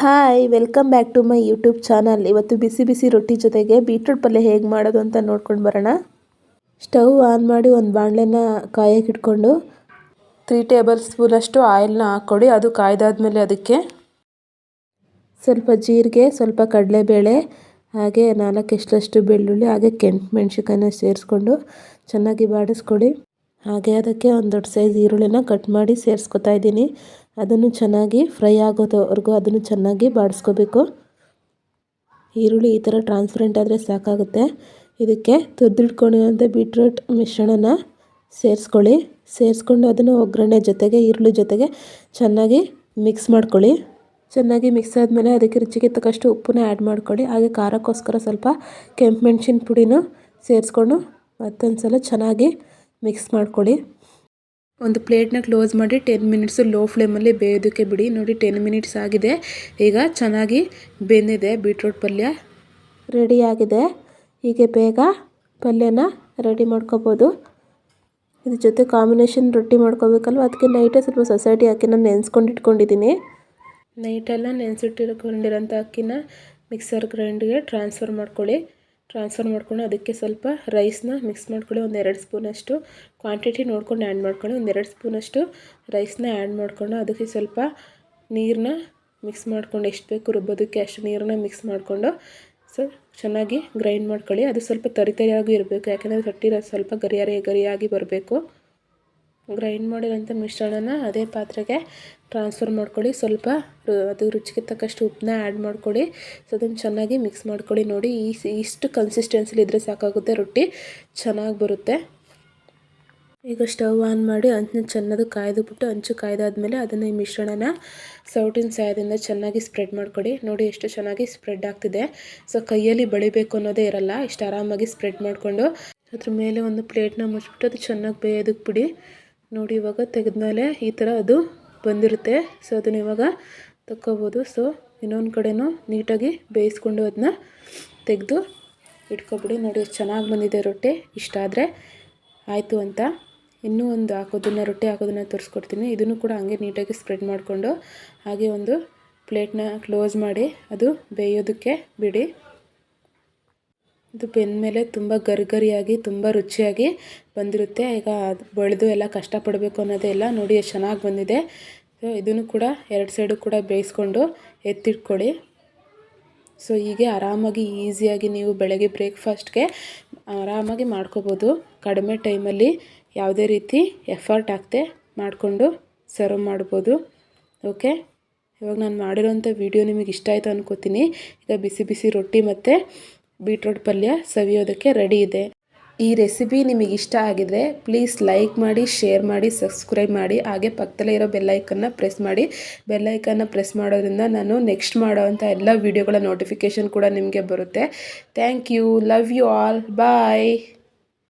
Hi welcome back to my YouTube channel. ಇವತ್ತು ಬಿಸಿ ಬಿಸಿ ರೊಟ್ಟಿ ಜೊತೆಗೆ ಬೀಟ್ರೂಟ್ ಪಲ್ಯ ಹೇಗೆ ಮಾಡೋದು ಅಂತ ನೋಡ್ಕೊಂಡು ಬರೋಣ. ಸ್ಟವ್ ಆನ್ ಮಾಡಿ ಒಂದು ಬಾಣಲೆನ ಕಾಯಕ್ಕೆ ಇಟ್ಕೊಂಡು 3 ಟೇಬಲ್ ಸ್ಪೂನಷ್ಟು ಆಯಿಲ್ನ ಹಾಕ್ಕೊಡಿ. ಅದು ಕಾಯ್ದಾದ್ಮೇಲೆ ಅದಕ್ಕೆ ಸ್ವಲ್ಪ ಜೀರಿಗೆ, ಸ್ವಲ್ಪ ಕಡಲೆಬೇಳೆ, ಹಾಗೆ 4 ಎಷ್ಟಷ್ಟು ಬೆಳ್ಳುಳ್ಳಿ, ಹಾಗೆ ಕೆಂಪು ಮೆಣಸಿನ್ಕಾಯಿನ ಸೇರಿಸ್ಕೊಂಡು ಚೆನ್ನಾಗಿ ಬಾಡಿಸ್ಕೊಡಿ. ಹಾಗೆ ಅದಕ್ಕೆ ಒಂದು ದೊಡ್ಡ ಸೈಜ್ ಈರುಳ್ಳಿನ ಕಟ್ ಮಾಡಿ ಸೇರಿಸ್ಕೊತಾ ಇದ್ದೀನಿ. ಅದನ್ನು ಚೆನ್ನಾಗಿ ಫ್ರೈ ಆಗೋದವರೆಗೂ ಅದನ್ನು ಚೆನ್ನಾಗಿ ಬಾಡಿಸ್ಕೋಬೇಕು. ಈರುಳ್ಳಿ ಈ ಥರ ಟ್ರಾನ್ಸ್ಪರೆಂಟ್ ಆದರೆ ಸಾಕಾಗುತ್ತೆ. ಇದಕ್ಕೆ ತುರಿದಿಟ್ಕೊಂಡಿರುವಂಥ ಬೀಟ್ರೂಟ್ ಮಿಶ್ರಣನ ಸೇರಿಸ್ಕೊಂಡು ಅದನ್ನು ಒಗ್ಗರಣೆ ಜೊತೆಗೆ ಈರುಳ್ಳಿ ಜೊತೆಗೆ ಚೆನ್ನಾಗಿ ಮಿಕ್ಸ್ ಮಾಡ್ಕೊಳ್ಳಿ. ಚೆನ್ನಾಗಿ ಮಿಕ್ಸ್ ಆದಮೇಲೆ ಅದಕ್ಕೆ ರುಚಿಗೆ ತಕ್ಕಷ್ಟು ಉಪ್ಪನ್ನ ಆ್ಯಡ್ ಮಾಡ್ಕೊಳ್ಳಿ. ಹಾಗೆ ಖಾರಕ್ಕೋಸ್ಕರ ಸ್ವಲ್ಪ ಕೆಂಪು ಮೆಣಸಿನ ಪುಡಿನೂ ಸೇರಿಸ್ಕೊಂಡು ಮತ್ತೊಂದು ಸಲ ಚೆನ್ನಾಗಿ ಮಿಕ್ಸ್ ಮಾಡ್ಕೊಳ್ಳಿ. ಒಂದು ಪ್ಲೇಟ್ನ ಕ್ಲೋಸ್ ಮಾಡಿ 10 ಮಿನಿಟ್ಸು ಲೋ ಫ್ಲೇಮಲ್ಲಿ ಬೇಯೋದಕ್ಕೆ ಬಿಡಿ. ನೋಡಿ 10 ಮಿನಿಟ್ಸ್ ಆಗಿದೆ. ಈಗ ಚೆನ್ನಾಗಿ ಬೆಂದಿದೆ. ಬೀಟ್ರೂಟ್ ಪಲ್ಯ ರೆಡಿಯಾಗಿದೆ. ಹೀಗೆ ಬೇಗ ಪಲ್ಯನ ರೆಡಿ ಮಾಡ್ಕೋಬೋದು. ಇದ್ರ ಜೊತೆ ಕಾಂಬಿನೇಷನ್ ರೊಟ್ಟಿ ಮಾಡ್ಕೋಬೇಕಲ್ವ, ಅದಕ್ಕೆ ನೈಟೇ ಸ್ವಲ್ಪ ಸೊಸೈಟಿ ಅಕ್ಕಿನ ನೆನೆಸ್ಕೊಂಡು ಇಟ್ಕೊಂಡಿದ್ದೀನಿ. ನೈಟೆಲ್ಲ ನೆನೆಸಿಟ್ಟಿಟ್ಕೊಂಡಿರೋಂಥ ಅಕ್ಕಿನ ಮಿಕ್ಸರ್ ಗ್ರೈಂಡ್ಗೆ ಟ್ರಾನ್ಸ್ಫರ್ ಮಾಡ್ಕೊಂಡು ಅದಕ್ಕೆ ಸ್ವಲ್ಪ ರೈಸ್ನ ಮಿಕ್ಸ್ ಮಾಡ್ಕೊಳ್ಳಿ. ಒಂದು 2 ಸ್ಪೂನಷ್ಟು ಕ್ವಾಂಟಿಟಿ ನೋಡ್ಕೊಂಡು ಆ್ಯಡ್ ಮಾಡ್ಕೊಳ್ಳಿ. ಒಂದು 2 ಸ್ಪೂನಷ್ಟು ರೈಸ್ನ ಆ್ಯಡ್ ಮಾಡಿಕೊಂಡು ಅದಕ್ಕೆ ಸ್ವಲ್ಪ ನೀರನ್ನ ಮಿಕ್ಸ್ ಮಾಡ್ಕೊಂಡು ಎಷ್ಟು ಬೇಕು ರುಬ್ಬೋದಕ್ಕೆ ಅಷ್ಟು ನೀರನ್ನ ಮಿಕ್ಸ್ ಮಾಡಿಕೊಂಡು ಚೆನ್ನಾಗಿ ಗ್ರೈಂಡ್ ಮಾಡ್ಕೊಳ್ಳಿ. ಅದು ಸ್ವಲ್ಪ ತರಿಯಾಗಿ ಇರಬೇಕು, ಯಾಕೆಂದರೆ ರೊಟ್ಟಿ ಸ್ವಲ್ಪ ಗರಿಯಾಗಿ ಬರಬೇಕು. ಗ್ರೈಂಡ್ ಮಾಡಿರೋಂಥ ಮಿಶ್ರಣನ ಅದೇ ಪಾತ್ರೆಗೆ ಟ್ರಾನ್ಸ್ಫರ್ ಮಾಡ್ಕೊಳ್ಳಿ. ಸ್ವಲ್ಪ ಅದು ರುಚಿಗೆ ತಕ್ಕಷ್ಟು ಉಪ್ಪನ್ನ ಆ್ಯಡ್ ಮಾಡ್ಕೊಳ್ಳಿ. ಅದನ್ನು ಚೆನ್ನಾಗಿ ಮಿಕ್ಸ್ ಮಾಡ್ಕೊಳ್ಳಿ. ನೋಡಿ ಇಷ್ಟು ಕನ್ಸಿಸ್ಟೆನ್ಸಿಲಿ ಇದ್ದರೆ ಸಾಕಾಗುತ್ತೆ, ರೊಟ್ಟಿ ಚೆನ್ನಾಗಿ ಬರುತ್ತೆ. ಈಗ ಸ್ಟವ್ ಆನ್ ಮಾಡಿ ಅಂಚನ್ನ ಚೆನ್ನಾಗಿ ಕಾಯ್ದುಬಿಟ್ಟು ಅಂಚು ಕಾಯ್ದಾದ್ಮೇಲೆ ಅದನ್ನು ಈ ಮಿಶ್ರಣನ ಸೌಟಿನ ಸಹಾಯದಿಂದ ಚೆನ್ನಾಗಿ ಸ್ಪ್ರೆಡ್ ಮಾಡ್ಕೊಡಿ. ನೋಡಿ ಎಷ್ಟು ಚೆನ್ನಾಗಿ ಸ್ಪ್ರೆಡ್ ಆಗ್ತಿದೆ. ಕೈಯಲ್ಲಿ ಬಳಿಬೇಕು ಅನ್ನೋದೇ ಇರಲ್ಲ. ಇಷ್ಟು ಆರಾಮಾಗಿ ಸ್ಪ್ರೆಡ್ ಮಾಡಿಕೊಂಡು ಅದ್ರ ಮೇಲೆ ಒಂದು ಪ್ಲೇಟ್ನ ಮುಚ್ಚಿಬಿಟ್ಟು ಅದು ಚೆನ್ನಾಗಿ ಬೇಯೋದಕ್ಕೆ ಬಿಡಿ. ನೋಡಿ ಇವಾಗ ತೆಗೆದ್ಮೇಲೆ ಈ ಥರ ಅದು ಬಂದಿರುತ್ತೆ. ಅದನ್ನು ಇವಾಗ ತಕ್ಕೋಬೋದು. ಇನ್ನೊಂದು ಕಡೆನೂ ನೀಟಾಗಿ ಬೇಯಿಸ್ಕೊಂಡು ಅದನ್ನ ತೆಗೆದು ಇಟ್ಕೊಬಿಡಿ. ನೋಡಿ ಎಷ್ಟು ಚೆನ್ನಾಗಿ ಬಂದಿದೆ ರೊಟ್ಟಿ. ಇಷ್ಟ ಆದರೆ ಆಯಿತು ಅಂತ ಇನ್ನೂ ಒಂದು ರೊಟ್ಟಿ ಹಾಕೋದನ್ನು ತೋರಿಸ್ಕೊಡ್ತೀನಿ. ಇದನ್ನು ಕೂಡ ಹಂಗೆ ನೀಟಾಗಿ ಸ್ಪ್ರೆಡ್ ಮಾಡಿಕೊಂಡು ಹಾಗೆ ಒಂದು ಪ್ಲೇಟ್ನ ಕ್ಲೋಸ್ ಮಾಡಿ ಅದು ಬೇಯೋದಕ್ಕೆ ಬಿಡಿ. ಇದು ಬೆಂದಮೇಲೆ ತುಂಬ ಗರಿಯಾಗಿ ತುಂಬ ರುಚಿಯಾಗಿ ಬಂದಿರುತ್ತೆ. ಈಗ ಬಳಿದು ಎಲ್ಲ ಕಷ್ಟಪಡಬೇಕು ಅನ್ನೋದೇ ಇಲ್ಲ. ನೋಡಿ ಎಷ್ಟು ಚೆನ್ನಾಗಿ ಬಂದಿದೆ. ಇದನ್ನು ಕೂಡ 2 ಸೈಡು ಕೂಡ ಬೇಯಿಸ್ಕೊಂಡು ಎತ್ತಿಟ್ಕೊಳ್ಳಿ. ಹೀಗೆ ಆರಾಮಾಗಿ ಈಸಿಯಾಗಿ ನೀವು ಬೆಳಗ್ಗೆ ಬ್ರೇಕ್ಫಾಸ್ಟ್ಗೆ ಆರಾಮಾಗಿ ಮಾಡ್ಕೋಬೋದು. ಕಡಿಮೆ ಟೈಮಲ್ಲಿ ಯಾವುದೇ ರೀತಿ ಎಫರ್ಟ್ ಆಗದೆ ಮಾಡಿಕೊಂಡು ಸರ್ವ್ ಮಾಡ್ಬೋದು. ಓಕೆ, ಇವಾಗ ನಾನು ಮಾಡಿರೋಂಥ ವಿಡಿಯೋ ನಿಮಗೆ ಇಷ್ಟ ಆಯಿತು ಅನ್ಕೋತೀನಿ. ಈಗ ಬಿಸಿ ಬಿಸಿ ರೊಟ್ಟಿ ಮತ್ತು ಬೀಟ್ರೂಟ್ ಪಲ್ಯ ಸವಿಯೋದಕ್ಕೆ ರೆಡಿ ಇದೆ. ಈ ರೆಸಿಪಿ ನಿಮಗೆ ಇಷ್ಟ ಆಗಿದ್ರೆ ಪ್ಲೀಸ್ ಲೈಕ್ ಮಾಡಿ, ಶೇರ್ ಮಾಡಿ, ಸಬ್ಸ್ಕ್ರೈಬ್ ಮಾಡಿ. ಹಾಗೆ ಪಕ್ಕದಲ್ಲೇ ಇರೋ ಬೆಲ್ಲೈಕನ್ನ ಪ್ರೆಸ್ ಮಾಡಿ. ಬೆಲ್ಲೈಕನ್ನ ಪ್ರೆಸ್ ಮಾಡೋದ್ರಿಂದ ನಾನು ನೆಕ್ಸ್ಟ್ ಮಾಡೋವಂಥ ಎಲ್ಲ ವೀಡಿಯೋಗಳ ನೋಟಿಫಿಕೇಷನ್ ಕೂಡ ನಿಮಗೆ ಬರುತ್ತೆ. Thank you. Love you all. Bye.